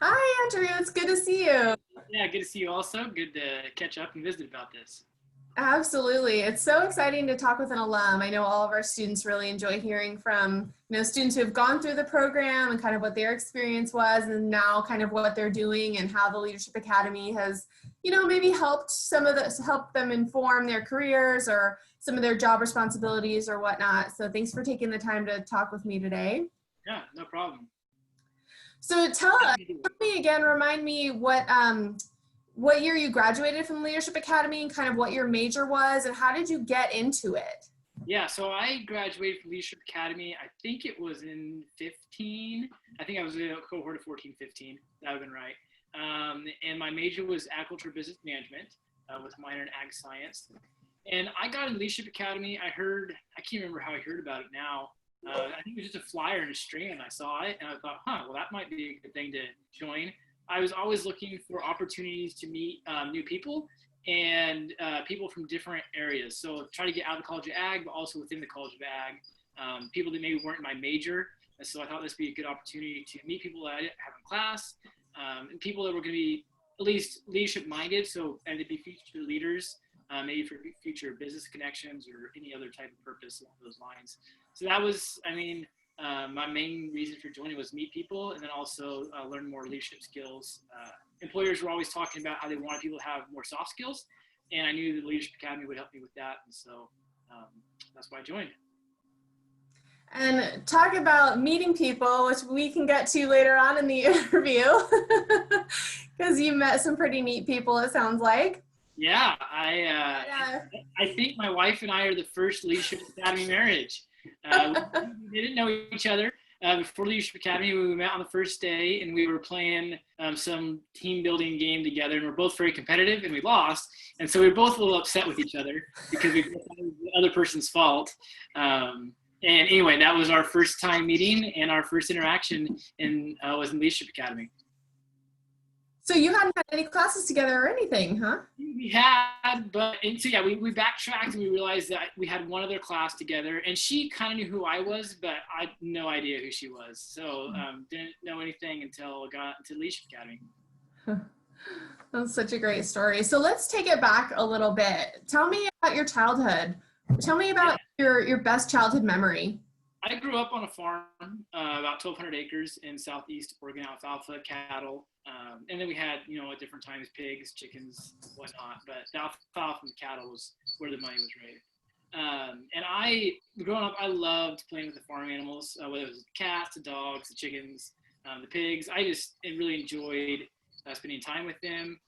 Hi, Andrew. It's good to see you. Yeah, good to see you also. Good to catch up and visit about this. Absolutely. It's so exciting to talk with an alum. I know all of our students really enjoy hearing from, students who have gone through the program and kind of what their experience was and now kind of what they're doing and how the Leadership Academy has, maybe helped help them inform their careers or some of their job responsibilities or whatnot. So thanks for taking the time to talk with me today. Yeah, no problem. So Happy to do tell it. me again, remind me what year you graduated from Leadership Academy and kind of what your major was and how did you get into it? Yeah, so I graduated from Leadership Academy. I think it was in 15. I think I was in a cohort of 14, 15. That would have been right. And my major was agriculture business management with a minor in ag science. And I got in Leadership Academy. I can't remember how I heard about it now. I think it was just a flyer in a strand. I saw it and I thought, well, that might be a good thing to join. I was always looking for opportunities to meet new people and people from different areas. So try to get out of the College of Ag, but also within the College of Ag, people that maybe weren't in my major. And so I thought this would be a good opportunity to meet people that I didn't have in class, and people that were going to be at least leadership minded. So, and to be future leaders, maybe for future business connections or any other type of purpose along those lines. So that was, my main reason for joining was meet people and then also learn more leadership skills. Employers were always talking about how they wanted people to have more soft skills, and I knew the Leadership Academy would help me with that, and so that's why I joined. And talk about meeting people, which we can get to later on in the interview, because you met some pretty neat people, it sounds like. Yeah, Yeah. I think my wife and I are the first Leadership Academy marriage. We didn't know each other before Leadership Academy. We met on the first day, and we were playing some team building game together, and we're both very competitive, and we lost, and so we were both a little upset with each other because we both thought it was the other person's fault. And anyway, that was our first time meeting and our first interaction was in Leadership Academy. So you hadn't had any classes together or anything, huh? We had, so yeah, we backtracked and we realized that we had one other class together, and she kind of knew who I was, but I had no idea who she was. So didn't know anything until I got into Leadership Academy. That's such a great story. So let's take it back a little bit. Tell me about your childhood. Tell me Yeah. about your best childhood memory. I grew up on a farm, about 1,200 acres in southeast Oregon, alfalfa, cattle, and then we had, at different times, pigs, chickens, whatnot. But the alfalfa and the cattle was where the money was made. Growing up, I loved playing with the farm animals, whether it was the cats, the dogs, the chickens, the pigs. I really enjoyed spending time with them.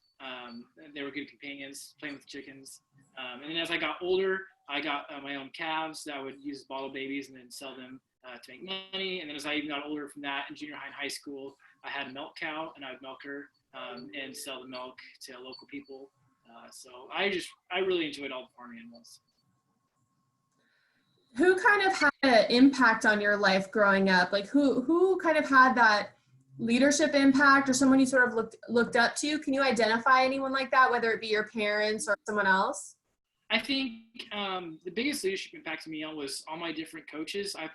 They were good companions, playing with the chickens. And then as I got older, I got my own calves that I would use as bottle babies and then sell them to make money. And then as I even got older from that in junior high and high school, I had a milk cow and I would milk her and sell the milk to local people. So I really enjoyed all the farm animals. Who kind of had an impact on your life growing up? Like who kind of had that leadership impact or someone you sort of looked up to? Can you identify anyone like that, whether it be your parents or someone else? I think the biggest leadership impact to me was all my different coaches. I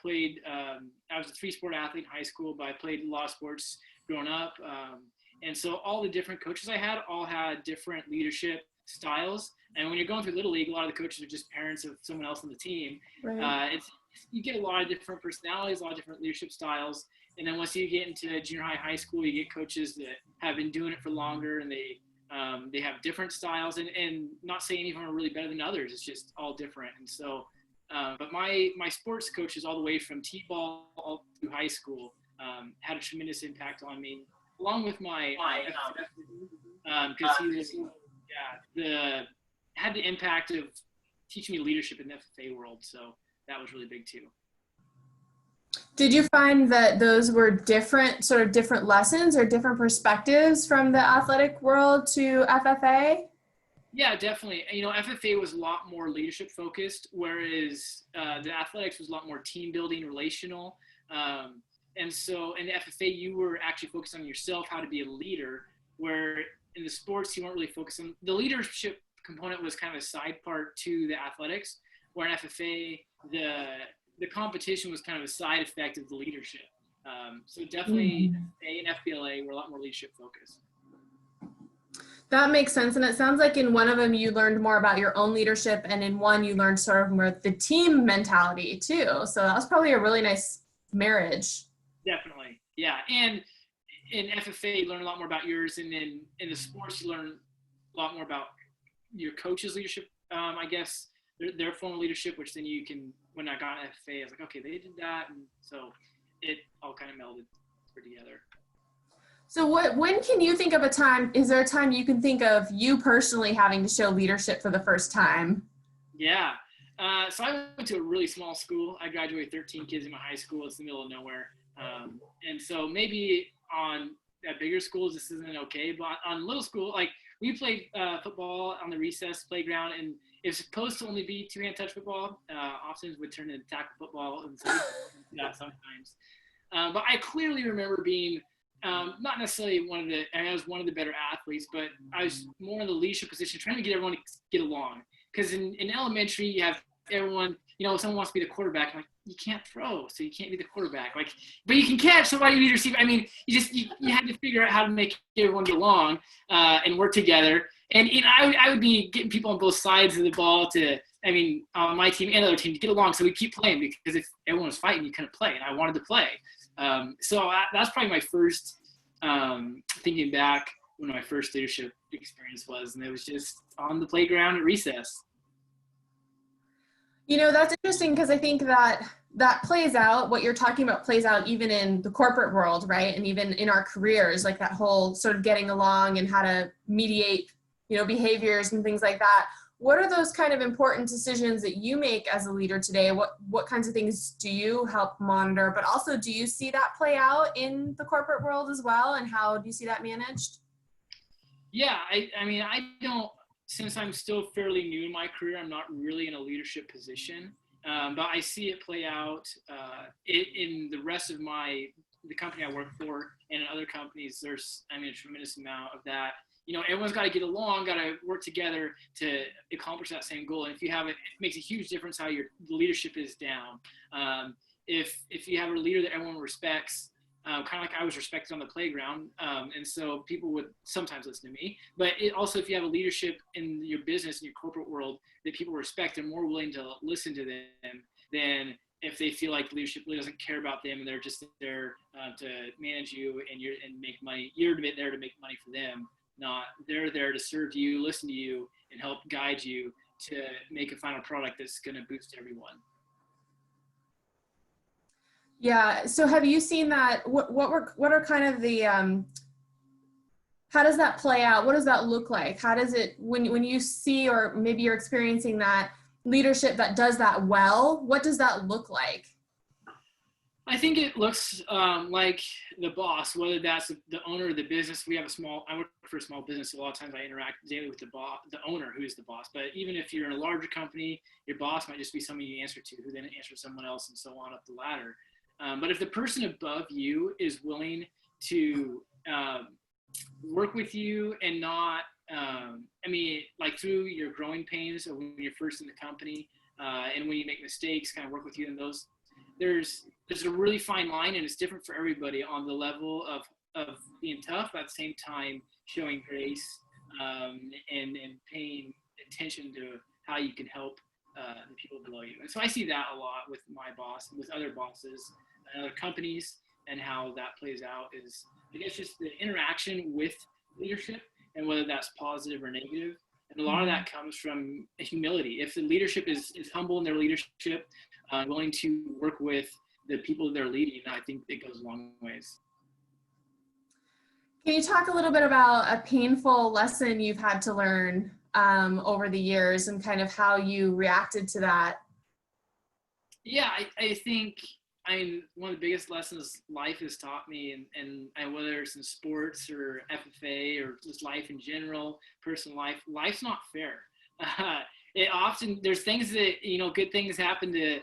was a three-sport athlete in high school, but I played a lot of sports growing up. And so all the different coaches I had all had different leadership styles. And when you're going through Little League, a lot of the coaches are just parents of someone else on the team. Right. You get a lot of different personalities, a lot of different leadership styles. And then once you get into junior high, high school, you get coaches that have been doing it for longer and they have different styles and not saying any of them are really better than others. It's just all different. And so, but my sports coaches all the way from T-ball all through high school had a tremendous impact on me, along with my because he was had the impact of teaching me leadership in the FFA world. So that was really big too. Did you find that those were different lessons or different perspectives from the athletic world to FFA? Yeah, definitely. FFA was a lot more leadership focused, whereas the athletics was a lot more team building, relational. And so in the FFA, you were actually focused on yourself, how to be a leader, where in the sports, you weren't really focused on the leadership component was kind of a side part to the athletics, where in FFA, the competition was kind of a side effect of the leadership. So definitely A and FBLA were a lot more leadership focused. That makes sense. And it sounds like in one of them, you learned more about your own leadership, and in one, you learned sort of more the team mentality too. So that was probably a really nice marriage. Definitely. Yeah. And in FFA, you learn a lot more about yours. And then in the sports, you learn a lot more about your coach's leadership, I guess, their formal leadership, which then you can, when I got FFA, I was like, okay, they did that. And so it all kind of melded together. So when can you think of a time, is there a time you can think of you personally having to show leadership for the first time? Yeah. So I went to a really small school. I graduated 13 kids in my high school. It's in the middle of nowhere. And so maybe at bigger schools, this isn't okay, but on little school, like we played football on the recess playground, and it was supposed to only be two-hand touch football. Often would turn into tackle football, and so that sometimes. But I clearly remember being not necessarily I was one of the better athletes, but I was more in the leadership position, trying to get everyone to get along. Because in elementary, you have everyone, someone wants to be the quarterback. I'm like, you can't throw, so you can't be the quarterback. Like, but you can catch, somebody you need to receive. I mean, you had to figure out how to make everyone get along and work together. And I would be getting people on both sides of the ball on my team and other team to get along, so we keep playing, because if everyone was fighting, you couldn't play, and I wanted to play. So that's probably my first, thinking back, when my first leadership experience was, and it was just on the playground at recess. That's interesting, because I think that plays out, what you're talking about plays out even in the corporate world, right? And even in our careers, like that whole sort of getting along and how to mediate, behaviors and things like that. What are those kind of important decisions that you make as a leader today? What kinds of things do you help monitor? But also, do you see that play out in the corporate world as well? And how do you see that managed? Yeah, I don't, since I'm still fairly new in my career, I'm not really in a leadership position, but I see it play out in the rest of the company I work for, and in other companies. There's, a tremendous amount of that. Everyone's got to get along, got to work together to accomplish that same goal. And if you have it makes a huge difference how the leadership is down. If you have a leader that everyone respects, kind of like I was respected on the playground, and so people would sometimes listen to me. But also, if you have a leadership in your business, in your corporate world, that people respect and more willing to listen to them than if they feel like leadership really doesn't care about them, and they're just there to manage you and make money. You're there to make money for them. Not they're there to serve you, listen to you, and help guide you to make a final product that's going to boost everyone. Yeah. So have you seen that? What are kind of the how does that play out? What does that look like? How does it, when you see, or maybe you're experiencing that leadership that does that well, what does that look like? I think it looks like the boss, whether that's the owner of the business. I work for a small business, so a lot of times I interact daily with the owner, who is the boss. But even if you're in a larger company, your boss might just be someone you answer to, who then answers someone else, and so on up the ladder. But if the person above you is willing to work with you and not, like through your growing pains, or when you're first in the company, and when you make mistakes, kind of work with you in those, there's a really fine line, and it's different for everybody on the level of being tough, but at the same time showing grace, and paying attention to how you can help the people below you. And so I see that a lot with my boss and with other bosses and other companies, and how that plays out is, I guess, just the interaction with leadership, and whether that's positive or negative. And a lot of that comes from humility. If the leadership is humble in their leadership, willing to work with the people they're leading, I think it goes a long ways. Can you talk a little bit about a painful lesson you've had to learn over the years, and kind of how you reacted to that? Yeah, I think, one of the biggest lessons life has taught me, and whether it's in sports or FFA or just life in general, personal life, life's not fair. There's things that, good things happen to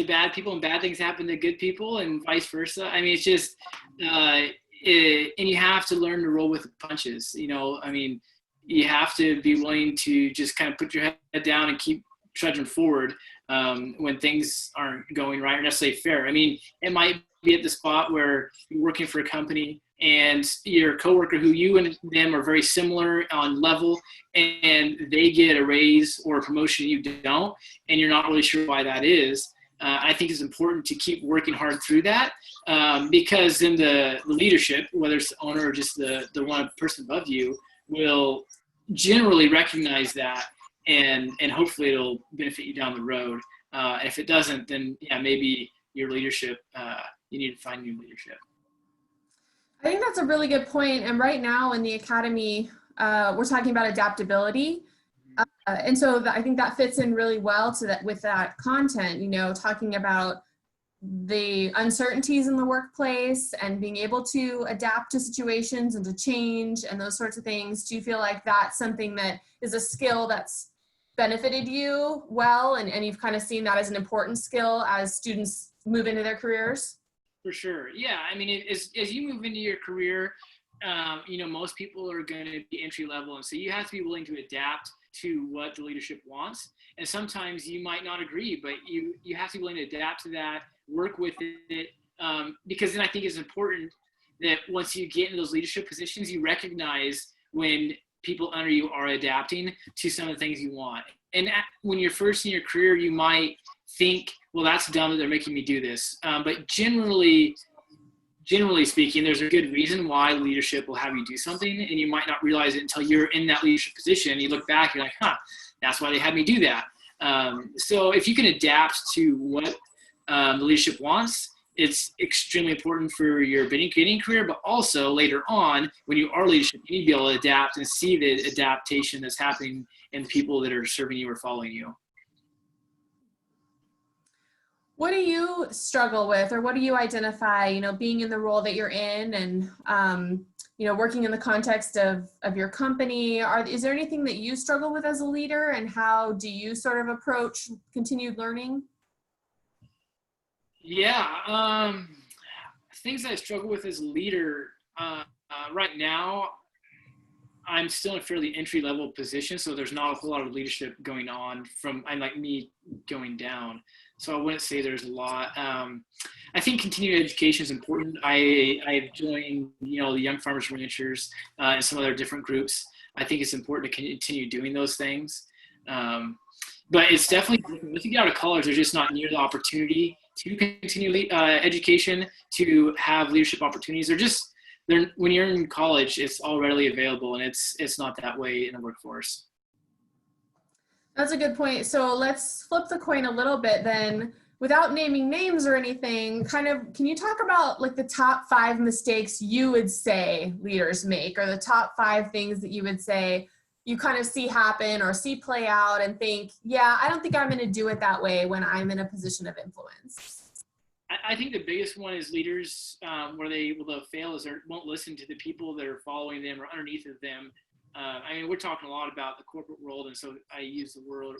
bad people, and bad things happen to good people, and vice versa. It's just, and you have to learn to roll with the punches. You have to be willing to just kind of put your head down and keep trudging forward when things aren't going right or necessarily fair. I mean, it might be at the spot where you're working for a company and your coworker who you and them are very similar on level, and they get a raise or a promotion you don't, and you're not really sure why that is. I think it's important to keep working hard through that, because then the leadership, whether it's the owner or just the one person above you, will generally recognize that, and hopefully it'll benefit you down the road. If it doesn't, then yeah, maybe your leadership, you need to find new leadership. I think that's a really good point. And right now in the academy, we're talking about adaptability. And so I think that fits in really well to that, with that content, you know, talking about the uncertainties in the workplace and being able to adapt to situations and to change and those sorts of things. Do you feel like that's something that is a skill that's benefited you well, and you've kind of seen that as an important skill as students move into their careers? For sure. Yeah. I mean, as you move into your career, you know, most people are going to be entry level. And so you have to be willing to adapt to what the leadership wants. And sometimes you might not agree, but you have to be willing to adapt to that, work with it. Because then I think it's important that once you get into those leadership positions, you recognize when people under you are adapting to some of the things you want. And when you're first in your career, you might think, well, that's dumb that they're making me do this. But generally speaking, there's a good reason why leadership will have you do something, and you might not realize it until you're in that leadership position. You look back, you're like, that's why they had me do that. So if you can adapt to what the leadership wants, it's extremely important for your beginning career, but also later on, when you are leadership, you need to be able to adapt and see the adaptation that's happening in the people that are serving you or following you. What do you struggle with, or what do you identify, you know, being in the role that you're in and, you know, working in the context of your company? Is there anything that you struggle with as a leader, and how do you sort of approach continued learning? Yeah, things I struggle with as a leader, right now, I'm still in a fairly entry-level position, so there's not a whole lot of leadership going on from, like me going down. So I wouldn't say there's a lot. I think continuing education is important. I've joined, you know, the Young Farmers Ranchers and some other different groups. I think it's important to continue doing those things. But it's definitely, if you get out of college, there's just not near the opportunity to continue education, to have leadership opportunities. When you're in college, it's all readily available, and it's not that way in the workforce. That's a good point. So let's flip the coin a little bit then, without naming names or anything. Kind of, can you talk about like the top 5 mistakes you would say leaders make, or the top 5 things that you would say you kind of see happen or see play out and think, yeah, I don't think I'm going to do it that way when I'm in a position of influence? I think the biggest one is leaders, where they'll fail, is they won't listen to the people that are following them or underneath of them. I mean, we're talking a lot about the corporate world, and so I use the word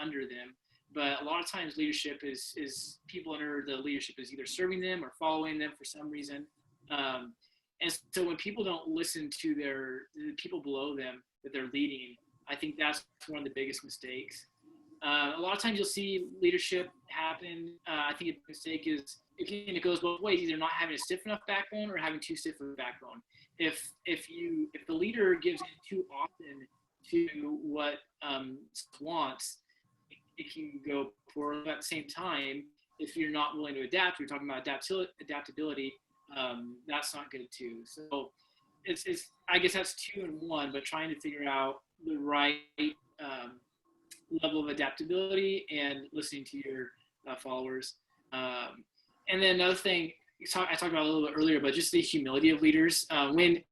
under them. But a lot of times leadership is people under the leadership is either serving them or following them for some reason. And so when people don't listen to the people below them that they're leading, I think that's one of the biggest mistakes. A lot of times you'll see leadership happen. I think a mistake is, again, it goes both ways, either not having a stiff enough backbone or having too stiff of a backbone. If the leader gives in too often to what wants, it can go poor. At the same time, if you're not willing to adapt, we're talking about adaptability, that's not good too. So it's I guess that's 2 in 1, but trying to figure out the right level of adaptability and listening to your followers. And then another thing I talked about a little bit earlier, but just the humility of leaders. When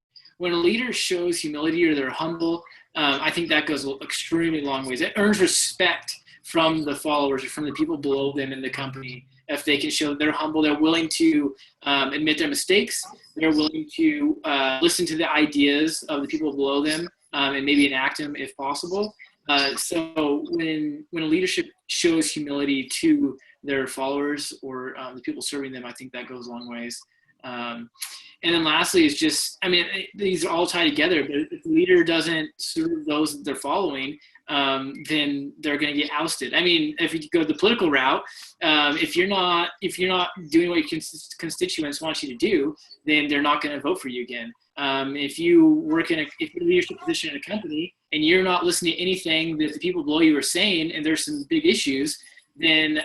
a leader shows humility or they're humble, I think that goes extremely long ways. It earns respect from the followers or from the people below them in the company. If they can show they're humble, they're willing to admit their mistakes, they're willing to listen to the ideas of the people below them and maybe enact them if possible. So when a leadership shows humility to their followers or the people serving them, I think that goes a long ways. And then lastly is just, I mean, these are all tied together, but if the leader doesn't serve those that they're following, then they're going to get ousted. I mean, if you go the political route, if you're not doing what your constituents want you to do, then they're not going to vote for you again. If you work in if you're in a leadership position in a company and you're not listening to anything that the people below you are saying, and there's some big issues, then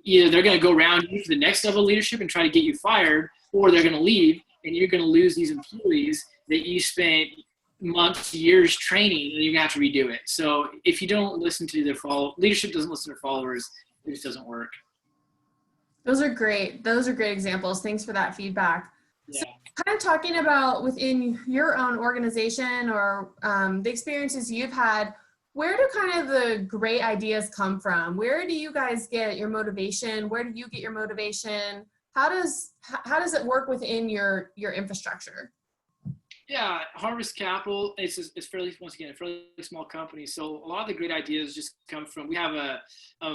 either they're going to go around you for the next level of leadership and try to get you fired, or they're going to leave, and you're going to lose these employees that you spent months, years training, and you're going to have to redo it. So if you don't listen to leadership doesn't listen to followers, it just doesn't work. Those are great. Those are great examples. Thanks for that feedback. Yeah. So kind of talking about within your own organization or the experiences you've had, where do kind of the great ideas come from? Where do you guys get your motivation? Where do you get your motivation? How does it work within your infrastructure? Yeah, Harvest Capital is fairly, once again, a fairly small company. So a lot of the great ideas just come from, we have a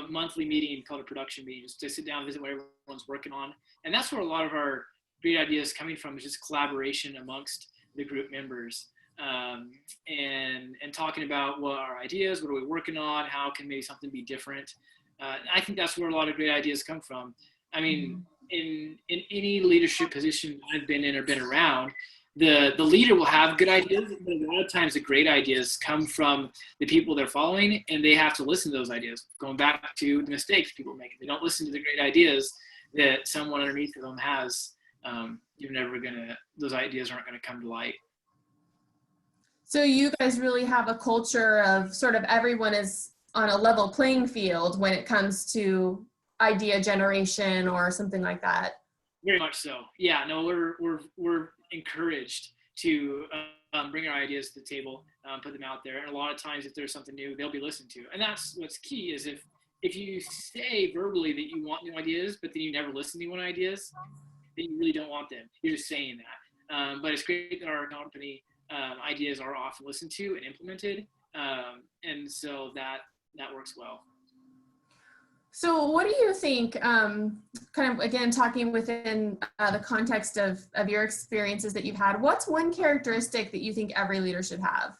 monthly meeting called a production meeting, just to sit down and visit what everyone's working on. And that's where a lot of our great ideas coming from, is just collaboration amongst the group members, and talking about what our ideas, what are we working on, how can maybe something be different. I think that's where a lot of great ideas come from. I mean, in any leadership position I've been in or been around, the leader will have good ideas, but a lot of times the great ideas come from the people they're following, and they have to listen to those ideas. Going back to the mistakes people make, if they don't listen to the great ideas that someone underneath of them has, those ideas aren't going to come to light. So you guys really have a culture of sort of everyone is on a level playing field when it comes to idea generation or something like that. Very much so. Yeah, no, we're encouraged to bring our ideas to the table, put them out there. And a lot of times if there's something new, they'll be listened to. And that's what's key, is if you say verbally that you want new ideas, but then you never listen to new ideas, then you really don't want them. You're just saying that. But it's great that our company ideas are often listened to and implemented. And so that works well. So what do you think, kind of, again, talking within the context of your experiences that you've had, what's one characteristic that you think every leader should have?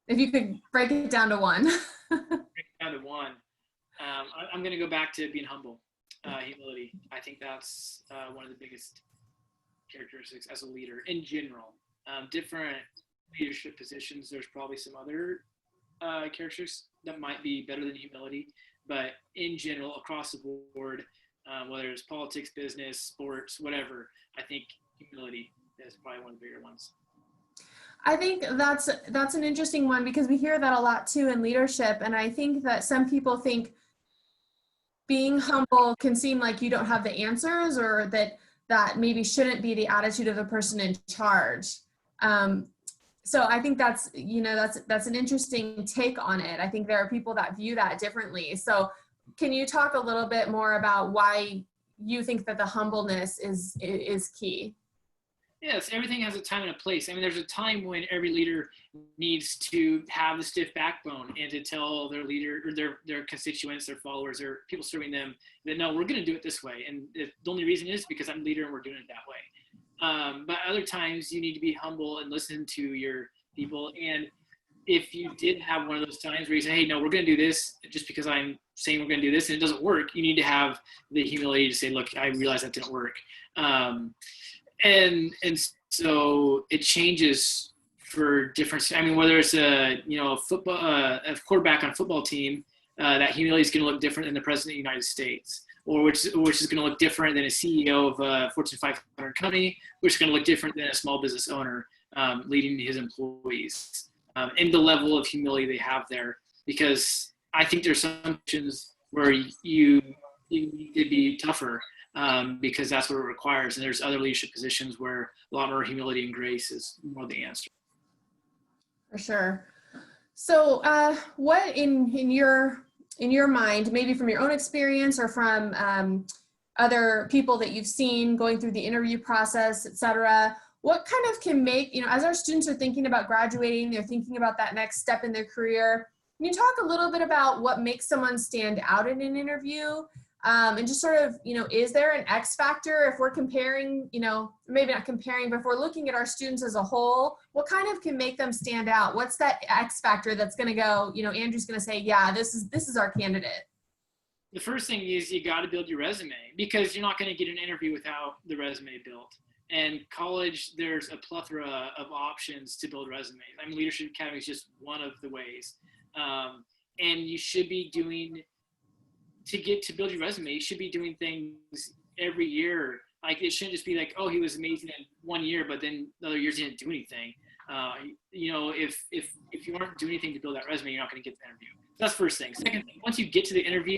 If you could break it down to one. Break it down to one. I'm going to go back to being humble, humility. I think that's one of the biggest characteristics as a leader in general. Different leadership positions, there's probably some other characteristics that might be better than humility. But in general, across the board, whether it's politics, business, sports, whatever, I think humility is probably one of the bigger ones. I think that's an interesting one, because we hear that a lot too in leadership. And I think that some people think being humble can seem like you don't have the answers, or that maybe shouldn't be the attitude of the person in charge. So I think that's an interesting take on it. I think there are people that view that differently. So can you talk a little bit more about why you think that the humbleness is key? Yes, everything has a time and a place. I mean, there's a time when every leader needs to have the stiff backbone and to tell their leader or their constituents, their followers, or people serving them that, no, we're going to do it this way. And the only reason is because I'm leader and we're doing it that way. But other times you need to be humble and listen to your people. And if you did have one of those times where you say, hey, no, we're going to do this just because I'm saying we're going to do this and it doesn't work, you need to have the humility to say, look, I realize that didn't work. And so it changes for different, I mean, whether it's a quarterback on a football team, that humility is going to look different than the president of the United States. Or which is going to look different than a CEO of a Fortune 500 company, which is going to look different than a small business owner leading his employees, and the level of humility they have there. Because I think there's some positions where you need to be tougher because that's what it requires, and there's other leadership positions where a lot more humility and grace is more the answer. For sure. So, what in your mind, maybe from your own experience or from other people that you've seen going through the interview process, et cetera, what kind of can make, as our students are thinking about graduating, they're thinking about that next step in their career, can you talk a little bit about what makes someone stand out in an interview? And just sort of, is there an X factor if we're comparing, maybe not comparing, but if we're looking at our students as a whole, what kind of can make them stand out? What's that X factor that's going to go, Andrew's going to say, yeah, this is our candidate? The first thing is you got to build your resume, because you're not going to get an interview without the resume built. And college, there's a plethora of options to build resumes. I mean, Leadership Academy is just one of the ways. And you should be doing, to build your resume, you should be doing things every year. Like, it shouldn't just be like, oh, he was amazing in 1 year, but then the other years he didn't do anything. If you aren't doing anything to build that resume, you're not going to get the interview. That's the first thing. Second thing, once you get to the interview,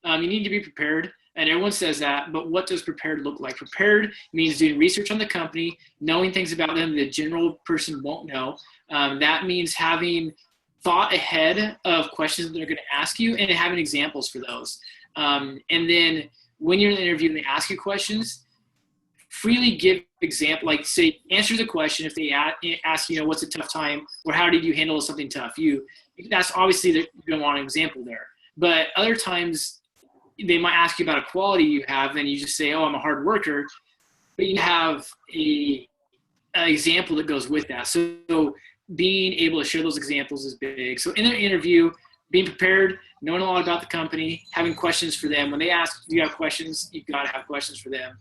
you need to be prepared. And everyone says that, but what does prepared look like? Prepared means doing research on the company, knowing things about them the general person won't know. That means having thought ahead of questions that they're going to ask you and having examples for those. And then when you're in the interview and they ask you questions, freely give example, like say, answer the question. If they ask, what's a tough time, or how did you handle something tough? That's obviously you're going to want an example there. But other times they might ask you about a quality you have, and you just say, oh, I'm a hard worker, but you have an example that goes with that. So being able to share those examples is big. So in an interview, being prepared, knowing a lot about the company, having questions for them. When they ask, do you have questions? You've got to have questions for them.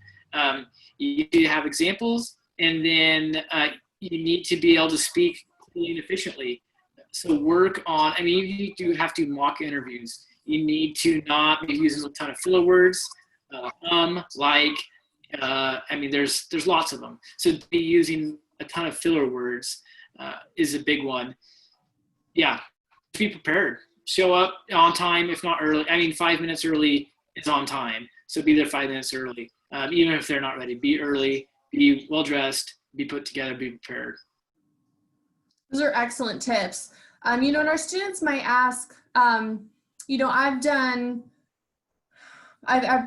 You need to have examples, and then you need to be able to speak clearly and efficiently. So work on, you do have to mock interviews. You need to not be using a ton of filler words, there's lots of them. So be using a ton of filler words is a big one. Yeah, be prepared. Show up on time, if not early. 5 minutes early is on time. So be there 5 minutes early. Even if they're not ready, be early, be well-dressed, be put together, be prepared. Those are excellent tips. And our students might ask, I've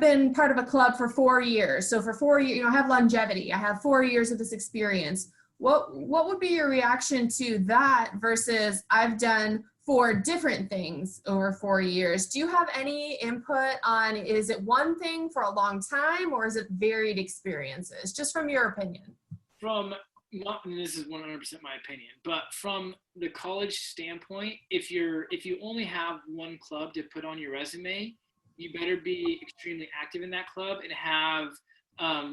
been part of a club for 4 years. So for 4 years, I have longevity. I have 4 years of this experience. What would be your reaction to that versus I've done 4 different things over 4 years? Do you have any input on, is it one thing for a long time, or is it varied experiences, just from your opinion? And this is 100% my opinion, but from the college standpoint, if you only have one club to put on your resume, you better be extremely active in that club and have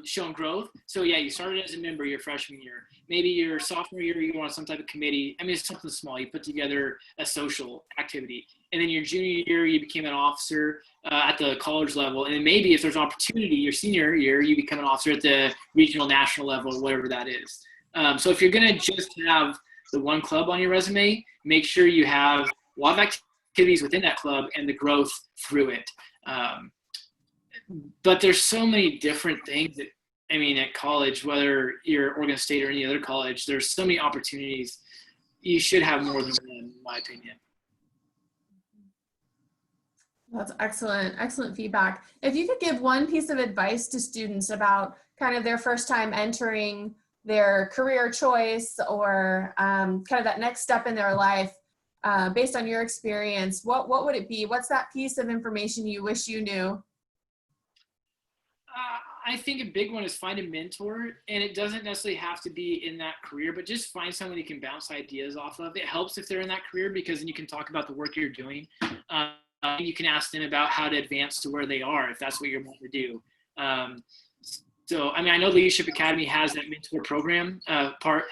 shown growth. So yeah, you started as a member your freshman year. Maybe your sophomore year, you were on some type of committee. It's something small. You put together a social activity. And then your junior year, you became an officer at the college level. And then maybe if there's an opportunity, your senior year, you become an officer at the regional, national level, whatever that is. So if you're going to just have the one club on your resume, make sure you have a lot of activities within that club and the growth through it. But there's so many different things that, at college, whether you're Oregon State or any other college, there's so many opportunities. You should have more than one, in my opinion. That's excellent. Excellent feedback. If you could give one piece of advice to students about kind of their first time entering their career choice or kind of that next step in their life, based on your experience, what would it be? What's that piece of information you wish you knew? I think a big one is find a mentor, and it doesn't necessarily have to be in that career, but just find someone you can bounce ideas off of. It helps if they're in that career, because then you can talk about the work you're doing. You can ask them about how to advance to where they are, if that's what you're wanting to do. So, I know Leadership Academy has that mentor program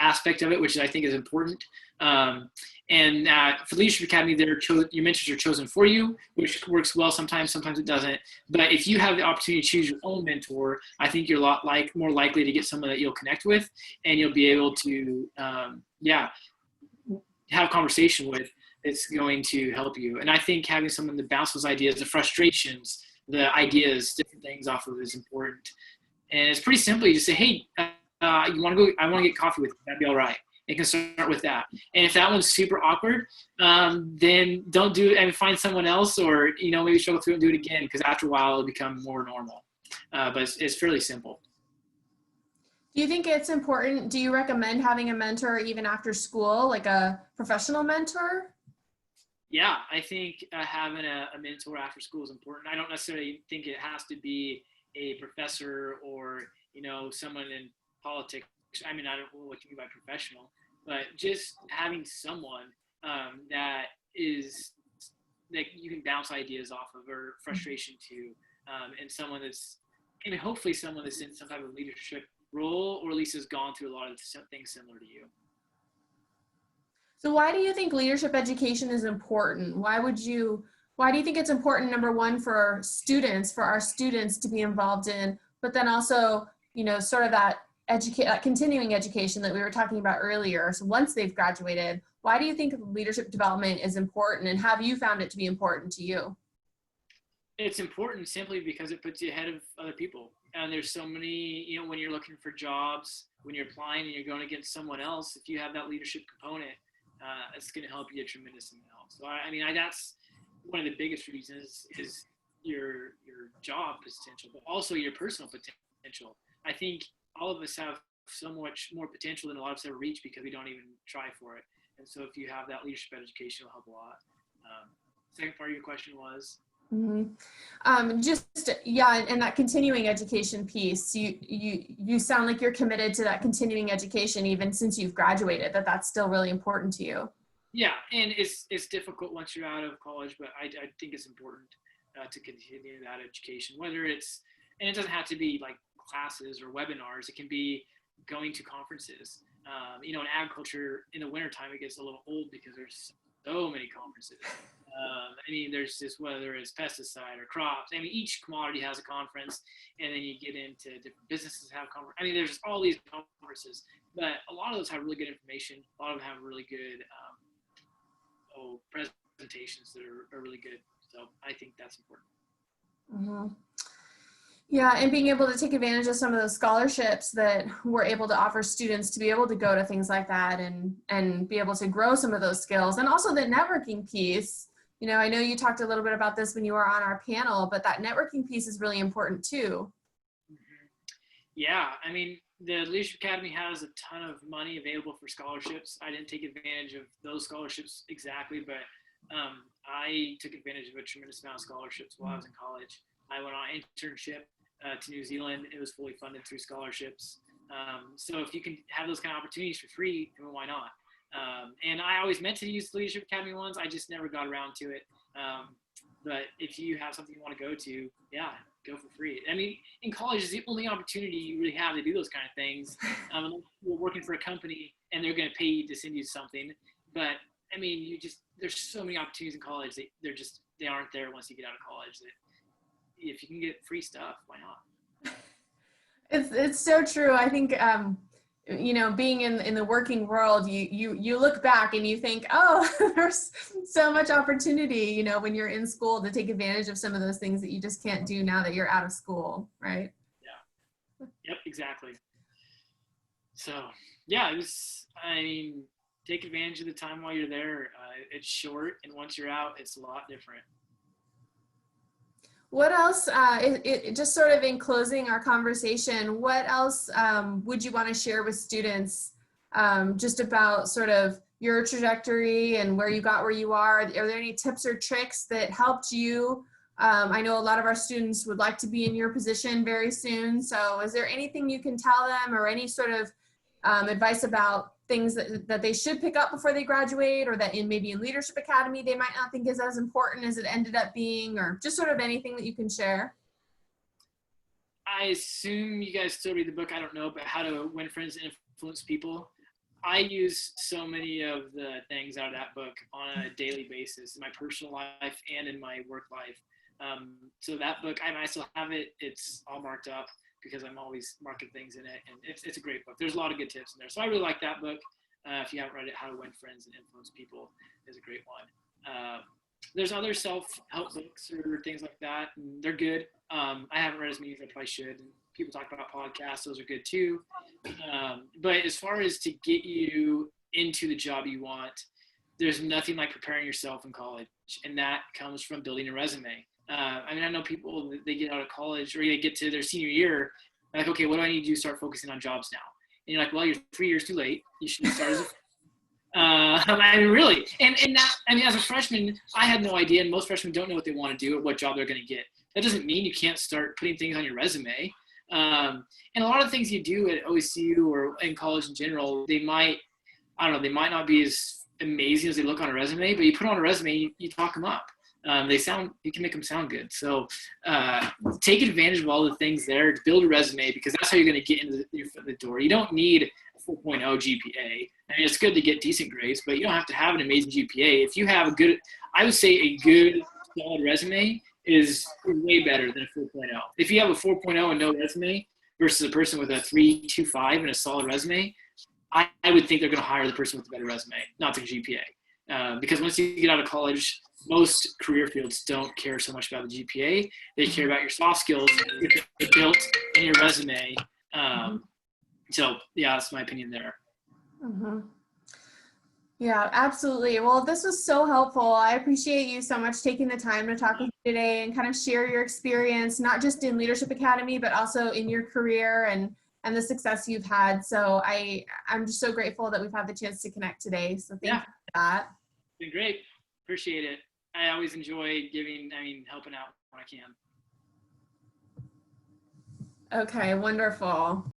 aspect of it, which I think is important. And for Leadership Academy, your mentors are chosen for you, which works well sometimes it doesn't. But if you have the opportunity to choose your own mentor, I think you're a lot more likely to get someone that you'll connect with, and you'll be able to, have a conversation with that's going to help you. And I think having someone that bounces ideas, the frustrations, the ideas, different things off of is important. And it's pretty simple. You just say, hey, you want to go? I want to get coffee with you. That'd be all right. You can start with that. And if that one's super awkward, then don't do it and find someone else, or, maybe struggle through and do it again, because after a while it'll become more normal. But it's fairly simple. Do you think it's important? Do you recommend having a mentor even after school, like a professional mentor? Yeah, I think having a mentor after school is important. I don't necessarily think it has to be a professor or, someone in politics. I mean, I don't know what you mean by professional, but just having someone that is that you can bounce ideas off of or frustration to, and someone that's, I mean, hopefully someone that's in some type of leadership role, or at least has gone through a lot of things similar to you. So why do you think leadership education is important? Why do you think it's important, number one, for our students to be involved in, but then also, sort of that continuing education that we were talking about earlier. So once they've graduated, why do you think leadership development is important, and have you found it to be important to you? It's important simply because it puts you ahead of other people. And there's so many, when you're looking for jobs, when you're applying and you're going against someone else, if you have that leadership component, it's going to help you a tremendous amount. So I mean, that's one of the biggest reasons is your job potential, but also your personal potential. I think all of us have so much more potential than a lot of us ever reach because we don't even try for it. And so if you have that leadership education, it'll help a lot. Second part of your question was? Mm-hmm. And that continuing education piece, you sound like you're committed to that continuing education even since you've graduated, that's still really important to you. Yeah, and it's difficult once you're out of college, but I think it's important to continue that education, whether it's, and it doesn't have to be like classes or webinars, it can be going to conferences. In agriculture, in the wintertime, it gets a little old because there's so many conferences. I mean, there's just, whether it's pesticide or crops, I mean, each commodity has a conference, and then you get into different businesses have conference. I mean, there's all these conferences, but a lot of those have really good information. A lot of them have really good presentations that are really good. So I think that's important. Mm-hmm. Yeah, and being able to take advantage of some of those scholarships that we're able to offer students to be able to go to things like that and be able to grow some of those skills. And also the networking piece. I know you talked a little bit about this when you were on our panel, but that networking piece is really important too. Mm-hmm. Yeah, I mean, the Leadership Academy has a ton of money available for scholarships. I didn't take advantage of those scholarships exactly, but I took advantage of a tremendous amount of scholarships while I was in college. I went on an internship to New Zealand. It was fully funded through scholarships. So if you can have those kind of opportunities for free, then why not? And I always meant to use the Leadership Academy ones. I just never got around to it. But if you have something you want to go to, yeah, go for free. I mean, in college is the only opportunity you really have to do those kind of things. You're working for a company and they're going to pay you to send you something. But I mean, there's so many opportunities in college that they aren't there once you get out of college. That if you can get free stuff, why not? It's so true. I think, being in the working world, you look back and you think, oh, there's so much opportunity, when you're in school, to take advantage of some of those things that you just can't do now that you're out of school, right? Yeah. Yep, exactly. So, yeah, take advantage of the time while you're there. It's short, and once you're out, it's a lot different. What else, just sort of in closing our conversation, what else would you want to share with students just about sort of your trajectory and where you got where you are? Are there any tips or tricks that helped you? I know a lot of our students would like to be in your position very soon. So is there anything you can tell them, or any sort of advice about things that they should pick up before they graduate, or that maybe in Leadership Academy they might not think is as important as it ended up being, or just sort of anything that you can share? I assume you guys still read the book, I don't know, but How to Win Friends and Influence People. I use so many of the things out of that book on a daily basis in my personal life and in my work life. So that book, I still have it. It's all marked up because I'm always marking things in it, and it's a great book. There's a lot of good tips in there. So I really like that book. If you haven't read it, How to Win Friends and Influence People is a great one. There's other self-help books or things like that, and they're good. I haven't read as many as I probably should. And people talk about podcasts, those are good too. But as far as to get you into the job you want, there's nothing like preparing yourself in college, and that comes from building a resume. I know people, they get out of college or they get to their senior year, like, okay, what do I need to do to start focusing on jobs now? And you're like, well, you're 3 years too late. You should start as I mean, really, and that, I mean, as a freshman, I had no idea, and most freshmen don't know what they want to do or what job they're going to get. That doesn't mean you can't start putting things on your resume. And a lot of things you do at OSU or in college in general, they might, I don't know, they might not be as amazing as they look on a resume, but you put on a resume, you talk them up. You can make them sound good. So take advantage of all the things there to build a resume, because that's how you're going to get into the door. You don't need a 4.0 GPA. I mean, it's good to get decent grades, but you don't have to have an amazing GPA. If you have a good, I would say a good, solid resume is way better than a 4.0. If you have a 4.0 and no resume versus a person with a 3.25 and a solid resume, I would think they're going to hire the person with the better resume, not the GPA. Because once you get out of college, most career fields don't care so much about the GPA. They care about your soft skills, which are built in your resume. So yeah, that's my opinion there. Mm-hmm. Yeah, absolutely. Well, this was so helpful. I appreciate you so much taking the time to talk with me today and kind of share your experience, not just in Leadership Academy, but also in your career and the success you've had. So I'm just so grateful that we've had the chance to connect today. So thank you for that. It's been great. Appreciate it. I always enjoy helping out when I can. Okay, wonderful.